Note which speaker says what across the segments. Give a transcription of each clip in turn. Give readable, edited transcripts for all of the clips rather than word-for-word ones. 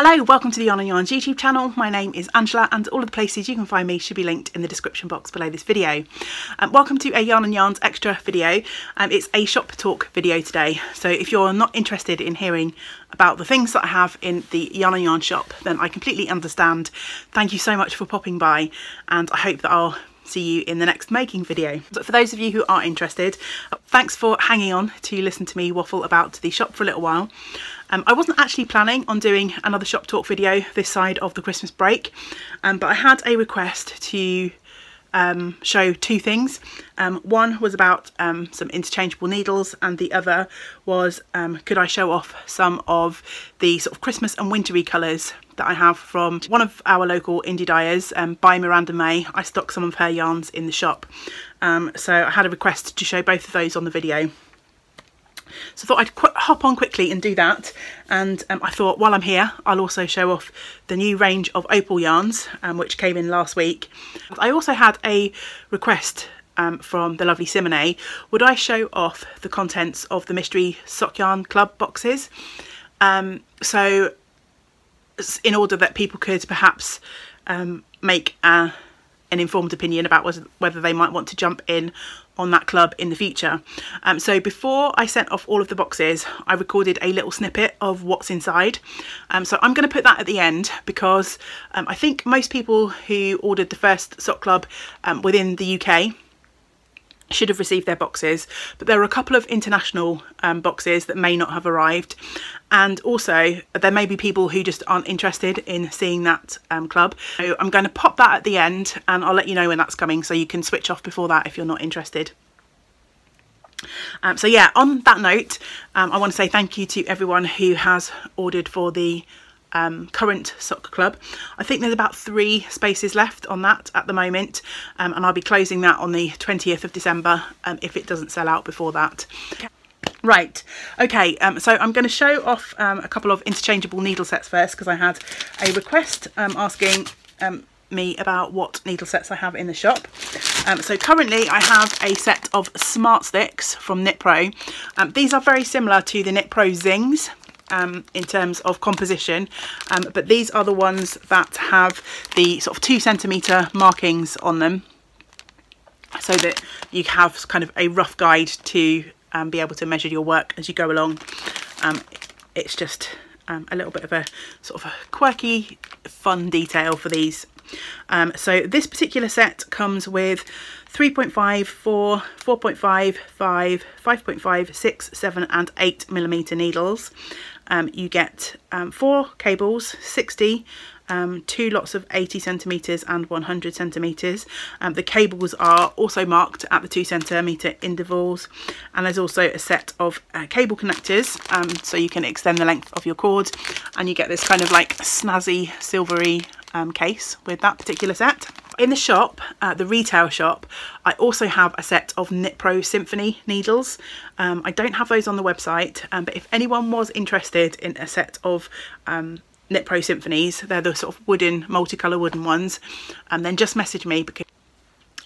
Speaker 1: Hello, welcome to the Yarn and Yarns YouTube channel. My name is Angela and all of the places you can find me should be linked in the description box below this video. Welcome to a Yarn and Yarns extra video. It's a shop talk video today, so if you're not interested in hearing about the things that I have in the Yarn and Yarn shop, then I completely understand. Thank you so much for popping by, and I hope that I'll see you in the next making video. But for those of you who are interested, thanks for hanging on to listen to me waffle about the shop for a little while. I wasn't actually planning on doing another shop talk video this side of the Christmas break, but I had a request to show two things. One was about some interchangeable needles, and the other was could I show off some of the sort of Christmas and wintry colours that I have from one of our local indie dyers, by Miranda May. I stock some of her yarns in the shop, so I had a request to show both of those on the video. So I thought I'd hop on quickly and do that, and I thought while I'm here I'll also show off the new range of Opal yarns which came in last week. I also had a request from the lovely Simone. Would I show off the contents of the Mystery Sock Yarn Club boxes? So in order that people could perhaps make an informed opinion about whether they might want to jump in on that club in the future. So before I sent off all of the boxes, I recorded a little snippet of what's inside. So I'm going to put that at the end because I think most people who ordered the first sock club within the UK should have received their boxes, but there are a couple of international boxes that may not have arrived, and also there may be people who just aren't interested in seeing that club. So I'm going to pop that at the end and I'll let you know when that's coming, so you can switch off before that if you're not interested. So yeah, on that note, I want to say thank you to everyone who has ordered for the current sock club. I think there's about 3 spaces left on that at the moment, and I'll be closing that on the 20th of December if it doesn't sell out before that. Right, okay, so I'm going to show off a couple of interchangeable needle sets first, because I had a request asking me about what needle sets I have in the shop. So currently I have a set of Smart Sticks from Knit Pro. These are very similar to the Knit Pro Zings in terms of composition, but these are the ones that have the sort of 2cm markings on them, so that you have kind of a rough guide to be able to measure your work as you go along. It's just a little bit of a sort of a quirky fun detail for these. So this particular set comes with 3.5, 4, 4.5, 5, 5.5, 6, 7 and 8mm needles. You get 4 cables, 60, 2 lots of 80cm and 100cm. The cables are also marked at the 2cm intervals, and there's also a set of cable connectors, so you can extend the length of your cord, and you get this kind of like snazzy silvery case with that particular set. In the shop, the retail shop, I also have a set of Knit Pro Symphony needles. I don't have those on the website, but if anyone was interested in a set of Knit Pro Symphonies, they're the sort of wooden, multicolour wooden ones, and then just message me, because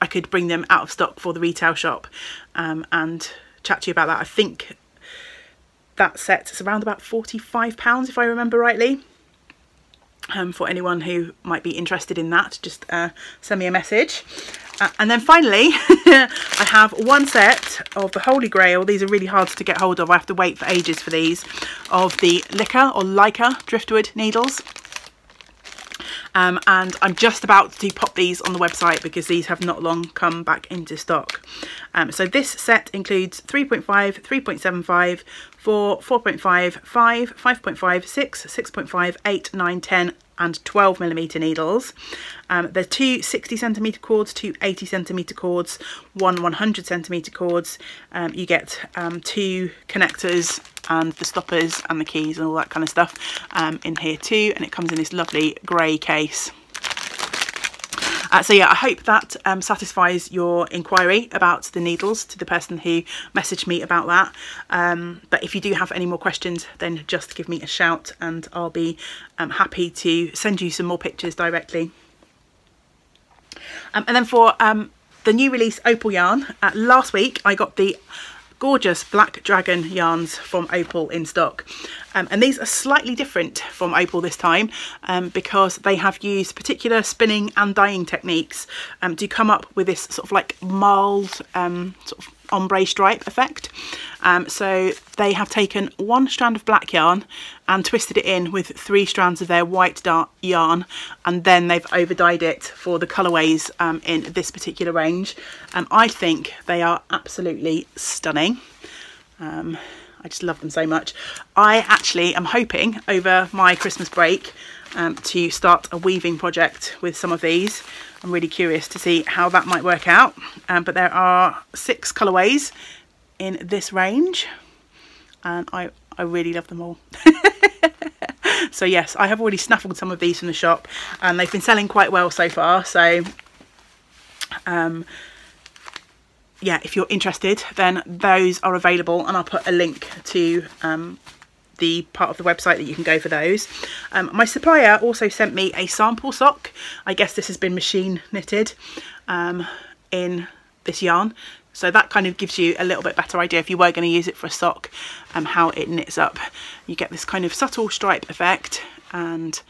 Speaker 1: I could bring them out of stock for the retail shop and chat to you about that. I think that set is around about £45 if I remember rightly. For anyone who might be interested in that, just send me a message. And then finally I have one set of the Holy Grail. These are really hard to get hold of, I have to wait for ages for these, of the Leica driftwood needles. And I'm just about to pop these on the website because these have not long come back into stock. So this set includes 3.5, 3.75, 4, 4.5, 5, 5.5, 6, 6.5, 8, 9, 10 and 12mm needles. There's 2 60cm cords, 2 80cm cords, 1 100cm cords. You get 2 connectors and the stoppers and the keys and all that kind of stuff in here too, and it comes in this lovely grey case. So yeah, I hope that satisfies your inquiry about the needles to the person who messaged me about that. But if you do have any more questions, then just give me a shout and I'll be happy to send you some more pictures directly. And then for the new release Opal yarn, last week I got the gorgeous Black Dragon yarns from Opal in stock. And these are slightly different from Opal this time because they have used particular spinning and dyeing techniques to come up with this sort of like mild sort of ombre stripe effect. So they have taken one strand of black yarn and twisted it in with 3 strands of their white dark yarn, and then they've over dyed it for the colourways in this particular range, and I think they are absolutely stunning. I just love them so much. I actually am hoping over my Christmas break to start a weaving project with some of these. I'm really curious to see how that might work out. But there are 6 colourways in this range, and I really love them all. So yes, I have already snaffled some of these from the shop, and they've been selling quite well so far. So yeah, if you're interested, then those are available, and I'll put a link to the part of the website that you can go for those. My supplier also sent me a sample sock. I guess this has been machine knitted in this yarn, so that kind of gives you a little bit better idea if you were going to use it for a sock, how it knits up. You get this kind of subtle stripe effect, and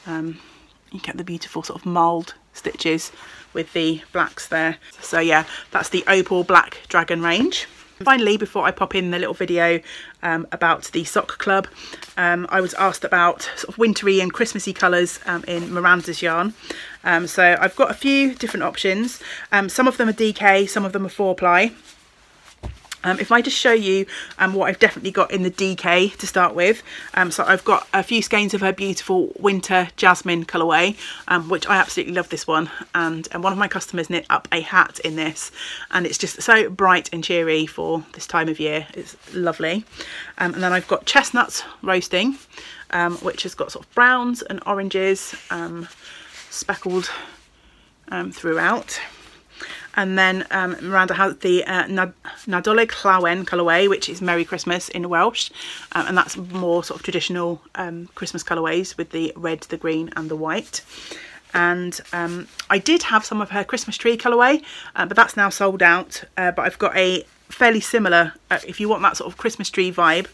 Speaker 1: you get the beautiful sort of mould stitches with the blacks there. So yeah, that's the Opal Black Dragon range. Finally, before I pop in the little video about the sock club, I was asked about sort of wintry and Christmassy colours in Miranda's yarn. So I've got a few different options. Some of them are DK, some of them are 4-ply. If I just show you what I've definitely got in the DK to start with, so I've got a few skeins of her beautiful winter jasmine colourway, which I absolutely love this one, and one of my customers knit up a hat in this, and it's just so bright and cheery for this time of year. It's lovely. And then I've got chestnuts roasting, which has got sort of browns and oranges speckled throughout. And then Miranda has the Nadolig Llawen colourway, which is Merry Christmas in Welsh, and that's more sort of traditional Christmas colourways with the red, the green and the white. And I did have some of her Christmas tree colourway, but that's now sold out. But I've got a fairly similar, if you want that sort of Christmas tree vibe,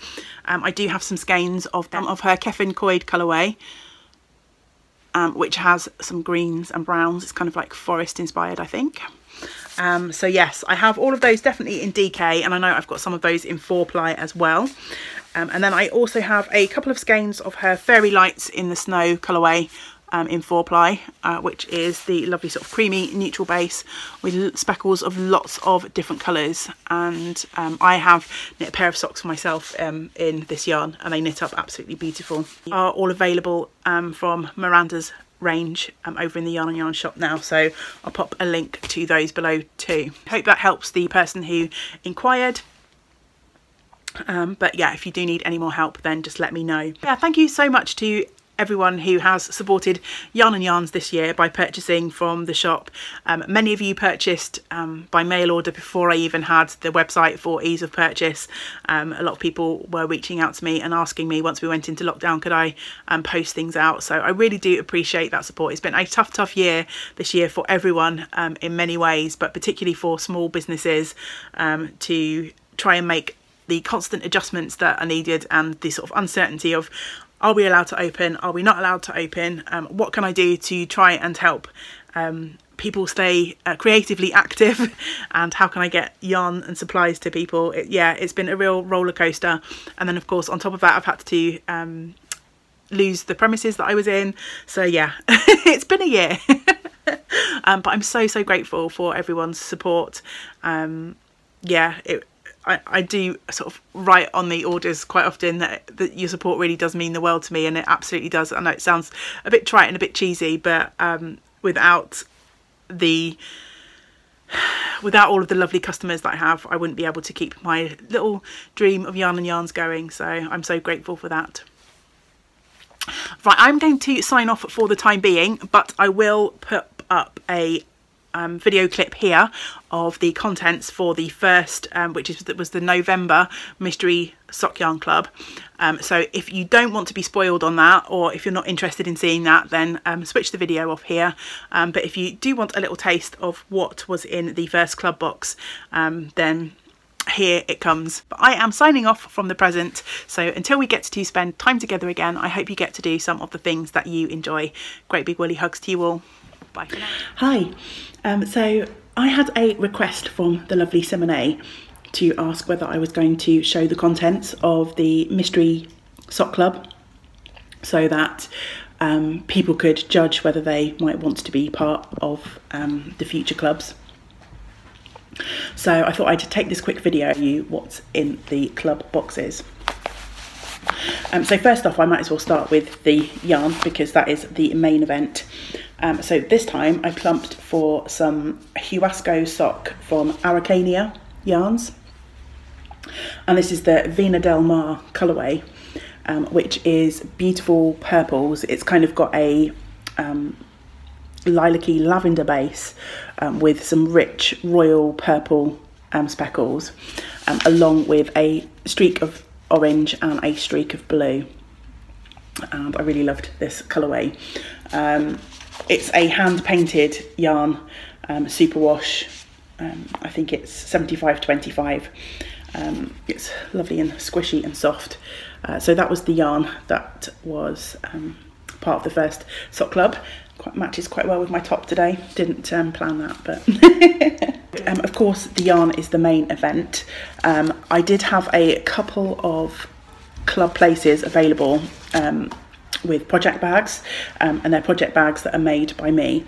Speaker 1: I do have some skeins of her Keffin Coed colourway, which has some greens and browns. It's kind of like forest inspired, I think. So yes, I have all of those definitely in DK, and I know I've got some of those in 4-ply as well. And then I also have a couple of skeins of her Fairy Lights in the Snow colourway in 4-ply, which is the lovely sort of creamy neutral base with speckles of lots of different colours. And I have knit a pair of socks for myself in this yarn, and they knit up absolutely beautiful. They are all available from Miranda's range over in the Yarn and Yarn shop now, so I'll pop a link to those below too. Hope that helps the person who inquired. But yeah, if you do need any more help, then just let me know. Yeah, thank you so much to everyone who has supported Yarn and Yarns this year by purchasing from the shop. Many of you purchased by mail order before I even had the website for ease of purchase. A lot of people were reaching out to me and asking me once we went into lockdown, could I post things out? So I really do appreciate that support. It's been a tough year this year for everyone in many ways, but particularly for small businesses to try and make the constant adjustments that are needed, and the sort of uncertainty of, are we allowed to open? Are we not allowed to open? What can I do to try and help people stay creatively active? And how can I get yarn and supplies to people? It's been a real roller coaster. And then of course, on top of that, I've had to lose the premises that I was in. So yeah, it's been a year. But I'm so grateful for everyone's support. I do sort of write on the orders quite often that your support really does mean the world to me, and it absolutely does. I know it sounds a bit trite and a bit cheesy, but without all of the lovely customers that I have, I wouldn't be able to keep my little dream of Yarn and Yarns going. So I'm so grateful for that. Right, I'm going to sign off for the time being, but I will put up a video clip here of the contents for the first, which was the November Mystery Sock Yarn Club. So if you don't want to be spoiled on that, or if you're not interested in seeing that, then switch the video off here. But if you do want a little taste of what was in the first club box, then here it comes. But I am signing off from the present, so until we get to spend time together again, I hope you get to do some of the things that you enjoy. Great big woolly hugs to you all. Bye for now. Hi, so I had a request from the lovely Simone to ask whether I was going to show the contents of the mystery sock club, so that people could judge whether they might want to be part of the future clubs. So I thought I'd take this quick video to show you what's in the club boxes. So first off, I might as well start with the yarn, because that is the main event. So this time I plumped for some Huasco sock from Araucania yarns, and this is the Vina del Mar colourway, which is beautiful purples. It's kind of got a lilac-y lavender base with some rich royal purple speckles, along with a streak of orange and a streak of blue, and I really loved this colourway. It's a hand painted yarn, superwash. I think it's 75/25. It's lovely and squishy and soft. So that was the yarn that was part of the first sock club. Matches quite well with my top today. Didn't plan that, but of course the yarn is the main event. I did have a couple of club places available with project bags, and they're project bags that are made by me,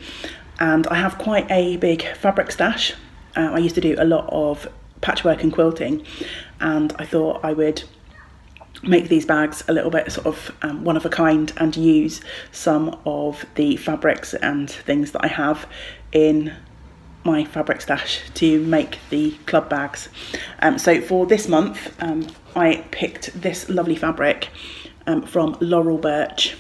Speaker 1: and I have quite a big fabric stash. I used to do a lot of patchwork and quilting, and I thought I would make these bags a little bit sort of one of a kind, and use some of the fabrics and things that I have in my fabric stash to make the club bags. So for this month I picked this lovely fabric from Laurel Birch.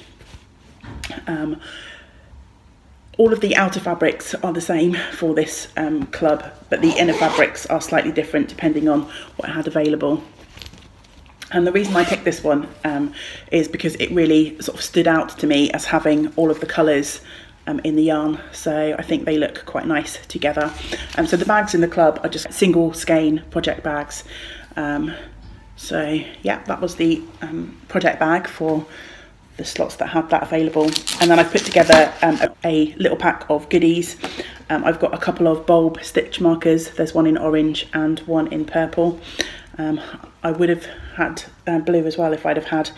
Speaker 1: All of the outer fabrics are the same for this club, but the inner fabrics are slightly different depending on what I had available. And the reason I picked this one is because it really sort of stood out to me as having all of the colours in the yarn. So I think they look quite nice together. So the bags in the club are just single skein project bags. So yeah, that was the project bag for the slots that had that available. And then I put together a little pack of goodies. I've got a couple of bulb stitch markers. There's one in orange and one in purple. I would have had blue as well if I'd have had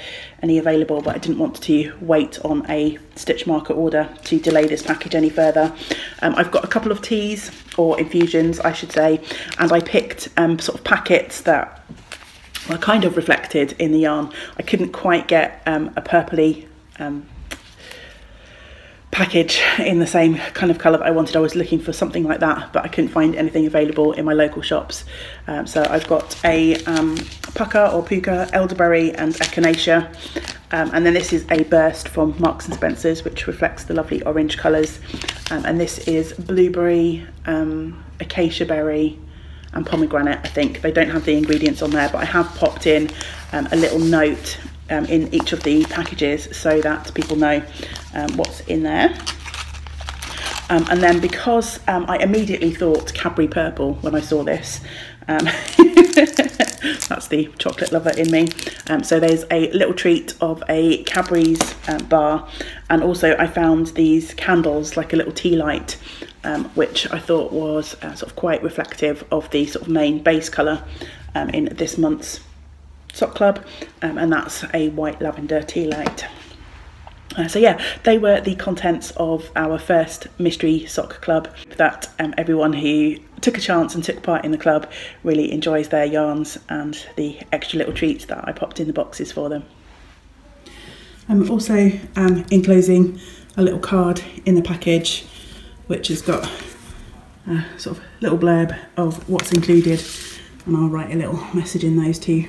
Speaker 1: any available, but I didn't want to wait on a stitch marker order to delay this package any further. I've got a couple of teas, or infusions I should say, and I picked sort of packets that were kind of reflected in the yarn. I couldn't quite get a purpley package in the same kind of colour that I wanted. I was looking for something like that, but I couldn't find anything available in my local shops. So I've got a pucka or puka, elderberry and echinacea, and then this is a burst from Marks and Spencer's, which reflects the lovely orange colours, and this is blueberry, acacia berry and pomegranate. I think they don't have the ingredients on there, but I have popped in a little note in each of the packages so that people know what's in there. And then because I immediately thought Cadbury purple when I saw this, that's the chocolate lover in me. So there's a little treat of a Cadbury's bar, and also I found these candles, like a little tea light, which I thought was sort of quite reflective of the sort of main base colour in this month's sock club, and that's a white lavender tea light. So yeah, they were the contents of our first mystery sock club. That everyone who took a chance and took part in the club really enjoys their yarns and the extra little treats that I popped in the boxes for them. I'm also enclosing a little card in the package, which has got a sort of little blurb of what's included, and I'll write a little message in those too.